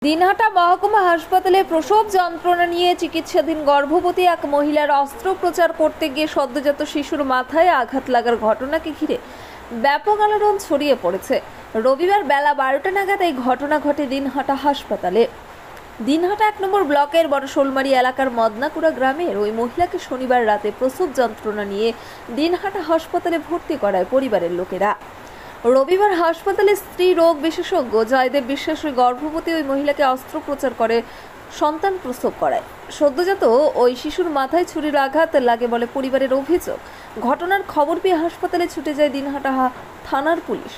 দিনহাটা মহকুমা হাসপাতালে প্রসব যন্ত্রণা নিয়ে চিকিৎসাধীন গর্ভবতী এক মহিলার অস্ত্রোপচার করতে গিয়ে সদ্যজাত শিশুর মাথায় আঘাত লাগার ঘটনাকে ঘিরে ব্যাপক আলোড়ন ছড়িয়ে পড়েছে। রবিবার বেলা 12টা নাগাদ এই ঘটনা ঘটে দিনহাটা হাসপাতালে। দিনহাটা 1 নম্বর ব্লকের বড়শোলমারি এলাকার মদনাকুড়া গ্রামের ওই মহিলাকে শনিবার রাতে প্রসব যন্ত্রণা নিয়ে দিনহাটা হাসপাতালে ভর্তি করায় পরিবারের লোকেরা। রবিবার হাসপাতালে স্ত্রী রোগ বিশেষজ্ঞ জয়দেব বিশ্বাস ওই গর্ভবতী ওই মহিলাকে অস্ত্রোপচার করে সন্তান প্রসব করায়। সদ্যজাত ওই শিশুর মাথায় ছুরির আঘাত লাগে বলে পরিবারের অভিযোগ। ঘটনার খবর পেয়ে হাসপাতালে ছুটে যায় দিনহাটা থানার পুলিশ।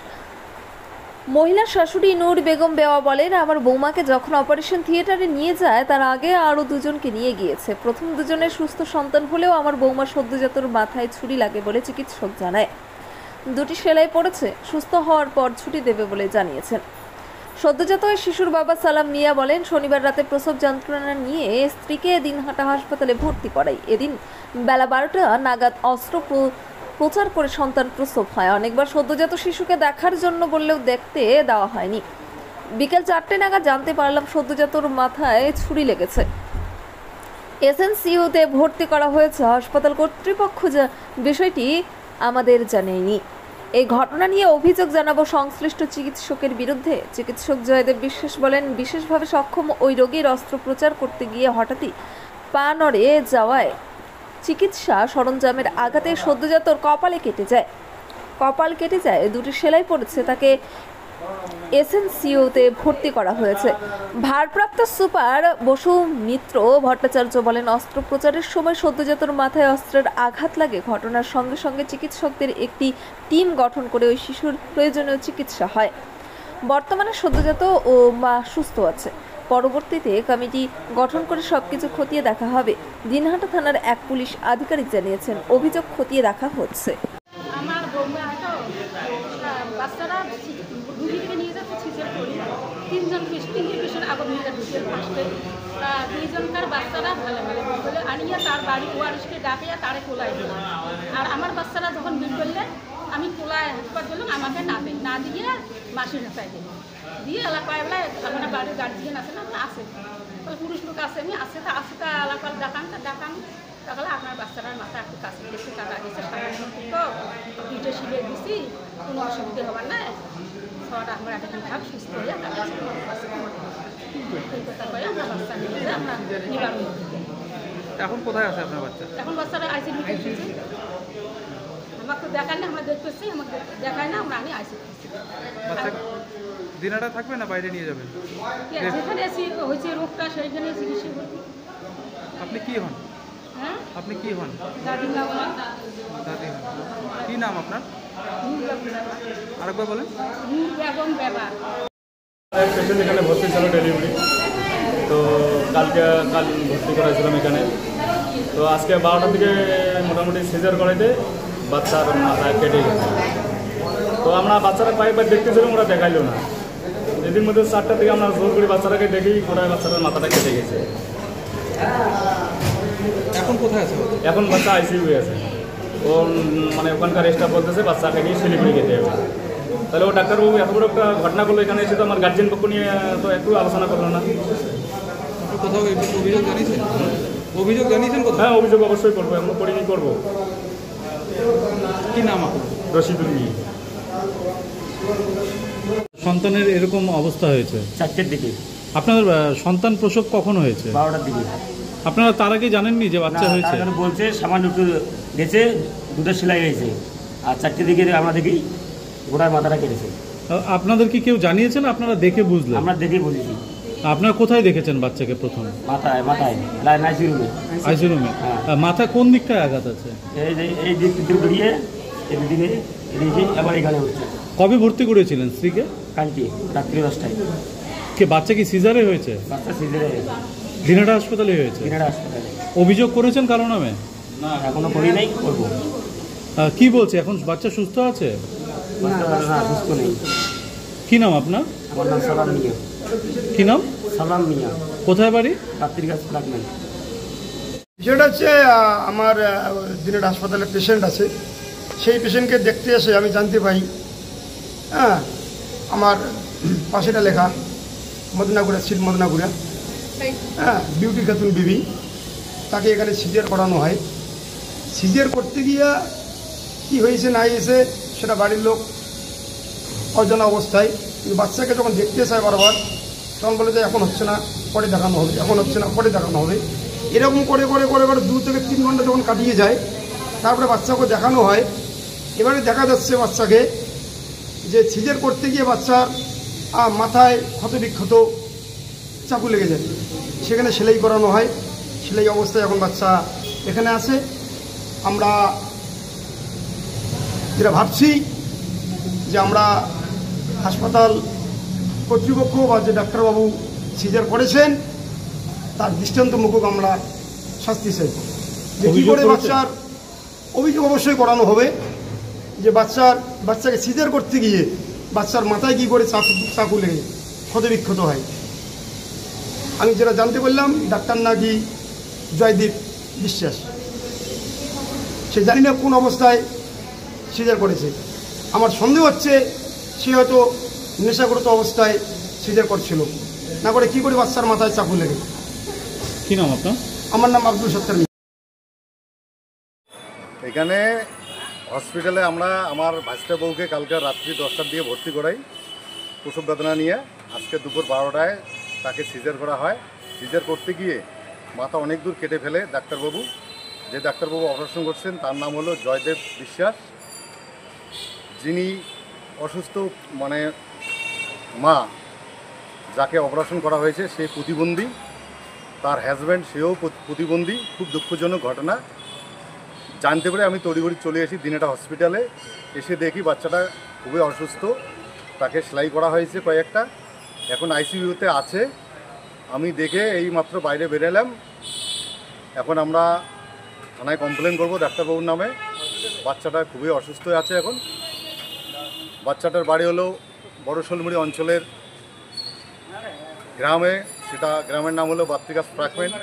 মহিলার শাশুড়ি নূর বেগম বেওয়া বলেন, আমার বৌমাকে যখন অপারেশন থিয়েটারে নিয়ে যায় তার আগে আরও দুজনকে নিয়ে গিয়েছে। প্রথম দুজনের সুস্থ সন্তান হলেও আমার বৌমা সদ্যজাতর মাথায় ছুরি লাগে বলে চিকিৎসক জানায়। দুটি সেলাই পড়েছে, সুস্থ হওয়ার পর ছুটি দেবে বলে জানিয়েছেন। সদ্যজাত ওই শিশুর বাবা সালাম মিয়া বলেন, শনিবার রাতে প্রসব যন্ত্রণা নিয়ে স্ত্রীকে দিনহাটা হাসপাতালে ভর্তি করাই। এদিন বেলা 12টা নাগাদ অস্ত্রোপচার করে সন্তান প্রসব হয়। অনেকবার সদ্যজাত শিশুকে দেখার জন্য বললেও দেখতে দেওয়া হয়নি। বিকেল 4টে নাগাদ জানতে পারলাম সদ্যজাতর মাথায় ছুরি লেগেছে। এসএনসিইউতে ভর্তি করা হয়েছে। হাসপাতাল কর্তৃপক্ষ বিষয়টি আমাদের জানায়নি। এই ঘটনা নিয়ে অভিযোগ জানাবো সংশ্লিষ্ট চিকিৎসকের বিরুদ্ধে। চিকিৎসক জয়দেব বিশ্বাস বলেন, বিশেষভাবে সক্ষম ওই রোগীর অস্ত্রোপচার করতে গিয়ে হঠাৎই পা নড়ে যাওয়ায় চিকিৎসা সরঞ্জামের আঘাতে সদ্যজাতর কপাল কেটে যায়। দুটি সেলাই পড়েছে। তাকে এসএনসিইউতে ভর্তি করা হয়েছে। ভারপ্রাপ্ত সুপার বসু মিত্র ভট্টাচার্য বলেন, অস্ত্রোপচারের সময় সদ্যজাতর মাথায় অস্ত্রের আঘাত লাগে। ঘটনার সঙ্গে সঙ্গে চিকিৎসকদের একটি টিম গঠন করে ওই শিশুর প্রয়োজনীয় চিকিৎসা হয়। বর্তমানে সদ্যজাত ও মা সুস্থ আছে। পরবর্তীতে কমিটি গঠন করে সবকিছু খতিয়ে দেখা হবে। দিনহাটা থানার এক পুলিশ আধিকারিক জানিয়েছেন, অভিযোগ খতিয়ে দেখা হচ্ছে। বাচ্চারা রুগী থেকে নিয়ে যাচ্ছে সিজার করি, তিনটে পেশেন্ট আগে নিয়ে যাচ্ছে ফার্স্টে। দুইজনকার বাচ্চারা ভালো বলে আনিয়া তার বাড়ি ওয়ারিশকে ডাকিয়া তারে কোলায় দিল। আর আমার বাচ্চারা যখন বিল করলে আমি কোলায় হাসপাতাল গেলাম, আমাকে না দিয়ে মাসির হাতায় দিল দিয়ে এলাকায় আমার বাড়ির গার্জিয়ান আছে না আছে, তাহলে পুরুষ লোক আছে, আমি আছে তা এলাকার ডাকান তাহলে আপনার বাচ্চাটার মাথা একটু কাছে দেখতে কাটা গেছে, সামান্য তো দুইটা শিলে দিছি, কোনো অসুবিধা হবার না, সবাই আমরা একটা ভাব সুস্থ হয়ে তার কাছে এই কথা করে আমরা বাচ্চা নিয়ে যাই। আমরা নিবারণ এখন কোথায় আছে আপনার বাচ্চা? এখন বাচ্চারা আইসিডিতে এসেছে, আমাকে দেখায় না, আমরা দেখতেছি, আমাকে দেখায় না, আমরা আনি আইসিডিতে। বাচ্চা দিনাটা থাকবে না বাইরে নিয়ে যাবেন? যেখানে হয়েছে রোগটা সেইখানে চিকিৎসা করবি। আপনি কি হন? হ্যাঁ, আপনি কি হন? দাদি হন। কি নাম আপনার? আরেকবার বলেন। পেশেন্ট এখানে ভর্তি ছিল ডেলিভারি, তো কাল ভর্তি করাইছিলাম এখানে। তো আজকে 12টার দিকে মোটামুটি সিজার করাইতে বাচ্চার মাথা কেটে গেছে। তো আমরা বাচ্চারা কয়েকবার দেখতেছিলাম, ওরা দেখাইলো না। এদিন মধ্যে 4টার দিকে আমরা জোর করি বাচ্চাটাকে দেখি, ওরাই বাচ্চাটার মাথাটা কেটে গেছে। এখন কোথায় আছে? এখন বাচ্চা আইসিইউ আছে। ও মানে ওখানকার স্টাফ বলতেছে বাচ্চাকে নিয়ে শিলিগুড়ি যেতে হবে। তাহলে ও ডাক্তারবাবু এত বড় একটা ঘটনা করলো, এখানে এসে তো আমার গার্জেন পক্ষ নিয়ে তো একটু আলোচনা করলো না। কোথাও অভিযোগ জানিয়েছেন? অভিযোগ জানিয়েছেন কোথাও? হ্যাঁ, অভিযোগ অবশ্যই করবো, এখনো করিনি, করবো। কি নাম আপনার? রশিদুল মিয়া। সন্তানের এরকম অবস্থা হয়েছে 4টের দিকে। আপনার সন্তান প্রসব কখন হয়েছে? 12টার দিকে। আপনারা তার আগে জানেননি যে বাচ্চা হয়েছে? বলছে সামান্য একটু গেছে, দুটো সেলাই হয়েছে, আর 4টের দিকে আমরা দেখি গোড়ার মাথাটা কেটেছে। আপনাদের কি কেউ জানিয়েছেন? আপনারা দেখে বুঝলেন? আমরা দেখে বুঝেছি। আপনারা কোথায় দেখেছেন বাচ্চাকে প্রথম? মাথায় আইসিইউ রুমে। আইসিইউ রুমে? মাথা কোন দিকটায় আঘাত আছে? এই দিক বেরিয়ে এদিকে আবার এখানে হচ্ছে। কবে ভর্তি করেছিলেন স্ত্রীকে? কালকে রাত্রি 10টায়। কে বাচ্চা কি সিজারে হয়েছে? বাচ্চা সিজারে হয়েছে, দিনহাটা হাসপাতালে হয়েছে। দিনহাটা হাসপাতালে। অভিযোগ করেছেন কারো নামে? না, এখনো করি নাই, করবো। কি বলছে এখন? বাচ্চা সুস্থ আছে? না, সুস্থ নেই। কি নাম আপনার? আমার নাম সালাম মিয়া। কি নাম? সালাম মিয়া। কোথায় বাড়ি? রাত্রিগাছ লাগবেন। বিষয়টা হচ্ছে আমার দিনহাটা হাসপাতালে পেশেন্ট আছে, সেই পেশেন্টকে দেখতে এসে আমি জানতে পাই, হ্যাঁ, আমার পাশেটা লেখা মদনাগুড়া সিল মদনাগুড়া, হ্যাঁ, বিউটি খাতুন বিবি, তাকে এখানে সিজার করানো হয়। সিজার করতে গিয়া কী হয়েছে না হয়েছে সেটা বাড়ির লোক অজানা অবস্থায়, কিন্তু বাচ্চাকে যখন দেখতে চায় বারবার, তখন বলে যে এখন হচ্ছে না, পরে দেখানো হবে, এখন হচ্ছে না, পরে দেখানো হবে। এরকম করে করে করে করে 2 থেকে 3 ঘন্টা যখন কাটিয়ে যায়, তারপরে বাচ্চাকে দেখানো হয়। এবারে দেখা যাচ্ছে বাচ্চাকে যে সিজার করতে গিয়ে বাচ্চার মাথায় ক্ষতবিক্ষত চাকু লেগে যায়, সেখানে সেলাই করানো হয়। সেলাই অবস্থায় এখন বাচ্চা এখানে আছে। আমরা যেটা ভাবছি যে আমরা হাসপাতাল কর্তৃপক্ষ বা যে ডাক্তারবাবু সিজার করেছেন তার দৃষ্টান্তমূলক আমরা শাস্তি চাই, যে কী করে বাচ্চার অভিযোগ অবশ্যই করানো হবে যে বাচ্চাকে সিজার করতে গিয়ে বাচ্চার মাথায় কী করে চাকু লেগে ক্ষতবিক্ষত হয়। আমি যেটা জানতে পারলাম ডাক্তার নাকি জয়দীপ বিশ্বাস, সে জানি না কোন অবস্থায় সিজার করেছে। আমার সন্দেহ হচ্ছে সে হয়তো নেশাগ্রস্ত অবস্থায় সিজার করছিল, না করে কি করে বাচ্চার মাথায় চাকু লেগে। কি নাম আপনার? আমার নাম আব্দুল সত্তার। এখানে হসপিটালে আমরা আমার ভাইস্টা বউকে কালকে রাত্রি 10টার দিকে ভর্তি করাই প্রসব বেদনা নিয়ে। আজকে দুপুর 12টায় তাকে সিজার করা হয়। সিজার করতে গিয়ে মাথা অনেক দূর কেটে ফেলে ডাক্তারবাবু। যে ডাক্তারবাবু অপারেশন করছেন তার নাম হলো জয়দেব বিশ্বাস। যিনি অসুস্থ মানে মা যাকে অপারেশন করা হয়েছে সে প্রতিবন্ধী, তার হাজব্যান্ড সেও প্রতিবন্ধী। খুব দুঃখজনক ঘটনা। জানতে পারে আমি তড়িঘড়ি চলে আসি দিনহাটা হসপিটালে। এসে দেখি বাচ্চাটা খুবই অসুস্থ, তাকে সেলাই করা হয়েছে কয়েকটা, এখন আইসিইউতে আছে। আমি দেখে এই মাত্র বাইরে বেরোলাম। এখন আমরা থানায় কমপ্লেন করব ডাক্তারবাবুর নামে। বাচ্চাটা খুবই অসুস্থ আছে এখন। বাচ্চাটার বাড়ি হলো বড় শোলমুড়ি অঞ্চলের গ্রামে, সেটা গ্রামের নাম হলো বাত্রিকাস ফ্র্যাগমেন্ট।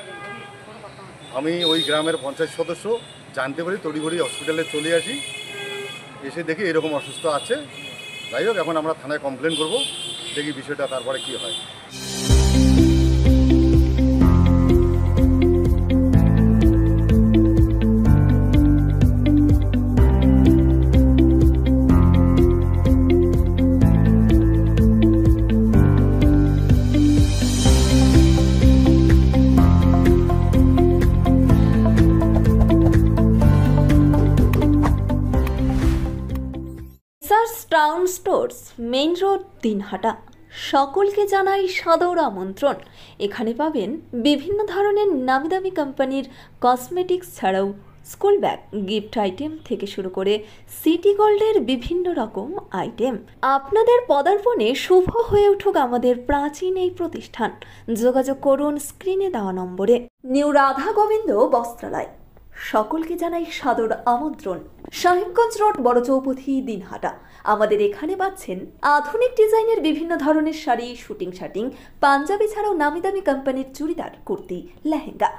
আমি ওই গ্রামের পঞ্চায়েত সদস্য, জানতে পারি তড়িঘড়ি হসপিটালে চলে আসি। এসে দেখি এরকম অসুস্থ আছে। যাই হোক, এখন আমরা থানায় কমপ্লেন করব, দেখি বিষয়টা তারপরে কি হয়। Town stores, main road, Dinhata. সকলকে জানাই সাদর আমন্ত্রণ। এখানে পাবেন বিভিন্ন ধরনের নামি দামি কোম্পানির কসমেটিক্স ছাড়াও স্কুল ব্যাগ, গিফট আইটেম থেকে শুরু করে সিটি গোল্ডের বিভিন্ন রকম আইটেম। আপনাদের পদার্পণে শুভ হয়ে উঠুক আমাদের প্রাচীন এই প্রতিষ্ঠান। যোগাযোগ করুন স্ক্রিনে দেওয়া নম্বরে। নিউ রাধা গোবিন্দ বস্ত্রালয়, সকলকে জানাই সাদর আমন্ত্রণ। সাহেবগঞ্জ রোড, বড় চৌপথি, দিনহাটা। আমাদের এখানে পাচ্ছেন আধুনিক ডিজাইনের বিভিন্ন ধরনের শাড়ি, শুটিং শার্টিং, পাঞ্জাবি ছাড়াও নামি দামি কোম্পানির চুড়িদার, কুর্তি, লেহেঙ্গা।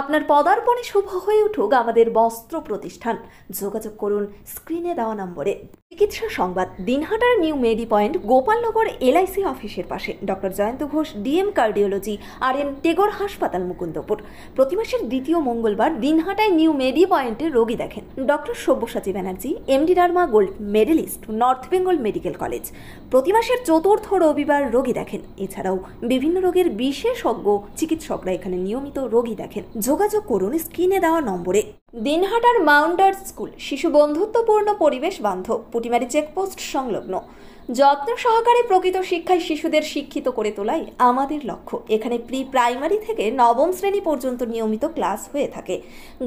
আপনার পদার্পণে শুভ হয়ে উঠুক আমাদের বস্ত্র প্রতিষ্ঠান। যোগাযোগ করুন স্ক্রিনে দেওয়া নম্বরে। চিকিৎসা সংবাদ, দিনহাটার নিউ মেডি পয়েন্ট, গোপালনগর LIC অফিসের পাশে। Doctor Jayanta Ghosh, DM cardiology, RN Tagore হাসপাতাল, মুকুন্দপুর। প্রতি মাসের দ্বিতীয় মঙ্গলবার দিনহাটায় নিউ মেডি পয়েন্টে রোগী দেখেন doctor Sabyasachi Banerjee, MD derma gold medalist, north Bengal medical college. প্রতি মাসের চতুর্থ রবিবার রোগী দেখেন। এছাড়াও বিভিন্ন রোগের বিশেষজ্ঞ চিকিৎসকরা এখানে নিয়মিত রোগী দেখেন। যোগাযোগ করুন স্ক্রিনে দেওয়া নম্বরে। দিনহাটার মাউন্টার স্কুল, শিশু বন্ধুত্বপূর্ণ, পরিবেশ বান্ধব, পুটিমারি চেকপোস্ট সংলগ্ন। যত্ন সহকারে প্রকৃত শিক্ষায় শিশুদের শিক্ষিত করে তোলাই আমাদের লক্ষ্য। এখানে প্রাইমারি থেকে নবম শ্রেণী পর্যন্ত নিয়মিত ক্লাস হয়ে থাকে।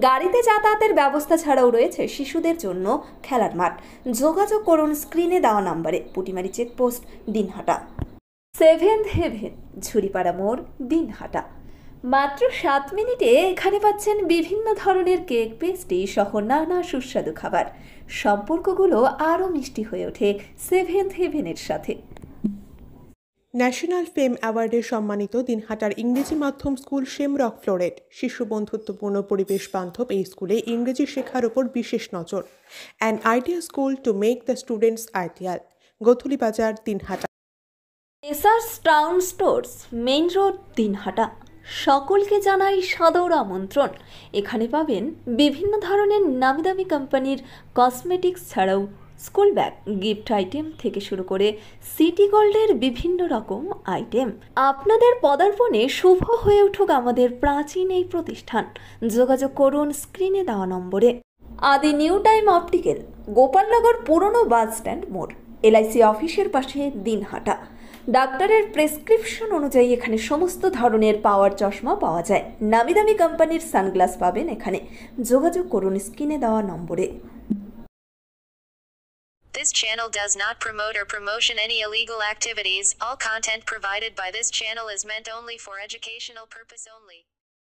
গাড়িতে যাতায়াতের ব্যবস্থা ছাড়াও রয়েছে শিশুদের জন্য খেলার মাঠ। যোগাযোগ করুন স্ক্রিনে দেওয়া নম্বরে। Putimari checkpost, Dinhata. Seventh heaven, Jhuripara মোড়, দিনহাটা। মাত্র 7 মিনিটে এখানে পাচ্ছেন বিভিন্ন ধরনের কেক, পেস্ট্রি সহ নানা সুস্বাদু খাবার। সম্পর্কগুলো আরও মিষ্টি হয়ে ওঠে সেভেন্থ হেভেনের সাথে। ন্যাশনাল ফেম অ্যাওয়ার্ডে সম্মানিত দিনহাটার ইংরেজি মাধ্যম স্কুল শেমরক ফ্লোরেট। শিশু বন্ধুত্বপূর্ণ, পরিবেশ বান্ধব এই স্কুলে ইংরেজি শেখার ওপর বিশেষ নজর। An idea school to make the students ideal. Godhuli Bazar, Dinhata. এসার্স town stores, main road, Dinhata. সকলকে জানাই সাদর আমন্ত্রণ। এখানে পাবেন বিভিন্ন ধরনের নামিদামি কোম্পানির কসমেটিক্স ছাড়াও স্কুল ব্যাগ, গিফট আইটেম থেকে শুরু করে সিটি গোল্ডের বিভিন্ন রকম আইটেম। আপনাদের পদার্পণে শুভ হয়ে উঠুক আমাদের প্রাচীন এই প্রতিষ্ঠান। যোগাযোগ করুন স্ক্রিনে দেওয়া নম্বরে। আদি নিউ টাইম অপটিক্যাল, গোপালনগর পুরনো বাস স্ট্যান্ড মোড়, এলআইসি অফিসের পাশে, দিনহাটা। ডাক্তারের প্রেসক্রিপশন অনুযায়ী এখানে সমস্ত ধরনের পাওয়ার চশমা পাওয়া যায়। নামি দামি কোম্পানির সানগ্লাস পাবেন এখানে। যোগাযোগ করুন স্ক্রিনে দেওয়া নম্বরে। This channel does not promote or promotion any illegal activities. All content provided by this channel is meant only for educational purpose only.